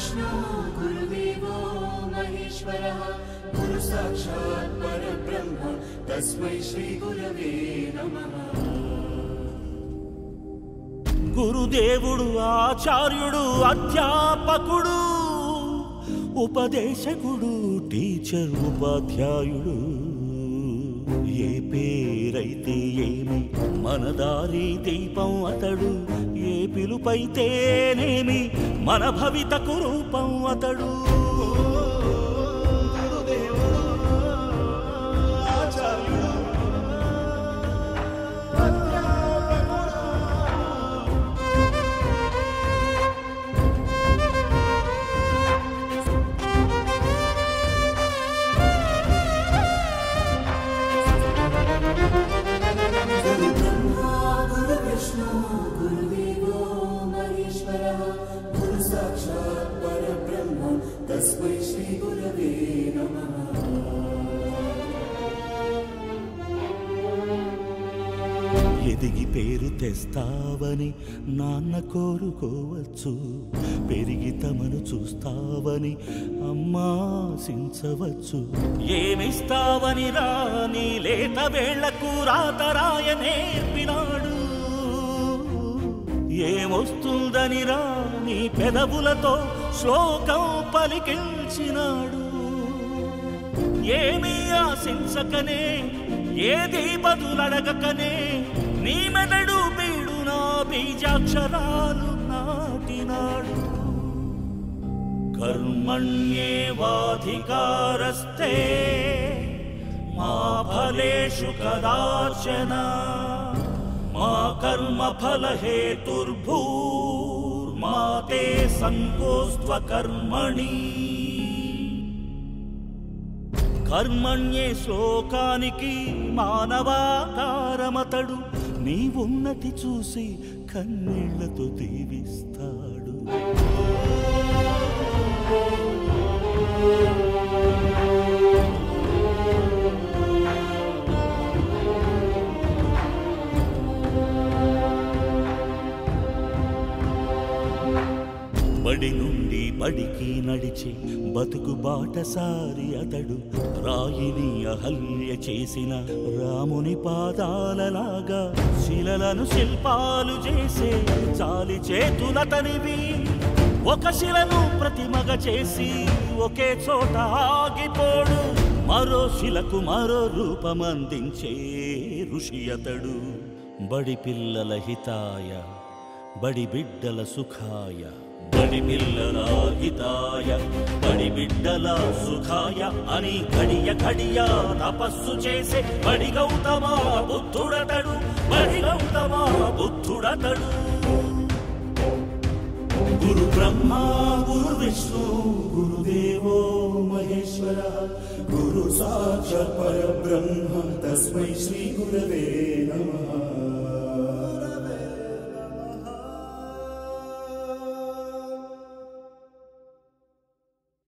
विष्णु गुरुदेवो महेश्वरः गुरु साक्षात् परब्रह्म तस्मै श्री गुरवे नमः। గురుదేవుడు ఆచార్యుడు అధ్యాపకుడు ఉపదేశకుడు టీచర్ ఉపాధ్యాయుడు ఏ పేరైతే ఏమి మన దారి దీపం అతడు ఏ పిలుపైతేనేమి మన భవితకు రూపం అతడు तस्मै श्री गुरवे नमः। ఎదిగి పేరు తెస్తావని నాన్న కోరుకోవచ్చు పెరిగి తమను చూస్తావని అమ్మా ఆశించవచ్చు ఏమిస్తావని రాని లేత వేళ్లకు రాతరాయ నేర్పినాడు ఏమొస్తుందని రాని పెదవులతో శ్లోకం పలికించినాడు ఏమీ ఆశించకనే ఏది బదులడగకనే నీ మెదడు బీడు నా బీజాక్షరాలు నాటినాడు కర్మణ్యేవాధికారస్తే మా ఫలేషు కదాచన మా కర్మ ఫల హేతుర్భూర్మా తే సంకోస్త్వ కర్మణి కర్మణ్యే శ్లోకానికి మానవాకారమతడు నీ ఉన్నతి చూసి కన్నీళ్లతో దీవిస్తాడు బడి నుండి బడికి నడిచి బతుకు బాటసారి అతడు రాయిని అహల్య చేసిన రాముని పాదాలలాగా శిలలను శిల్పాలు చేసే చాలి చేతులతనివి ఒక శిలను ప్రతిమగ చేసి ఒకే చోట ఆగిపోడు మరో శిలకు మరో రూపమందించే ఋషి అతడు బడి పిల్లల హితాయ బడి బిడ్డల సుఖాయ బడి పిల్లల హితాయ బడి బిడ్డల సుఖాయ అని ఘడియ ఘడియ తపస్సు చేసే బడి గౌతమ బుద్ధుడతడు బడి గౌతమ బుద్ధుడతడు గురు బ్రహ్మ గురు విష్ణు గురుదేవో మహేశ్వర గురు సాక్షాత్ పరబ్రహ్మ తస్మై శ్రీ గురవే నమః।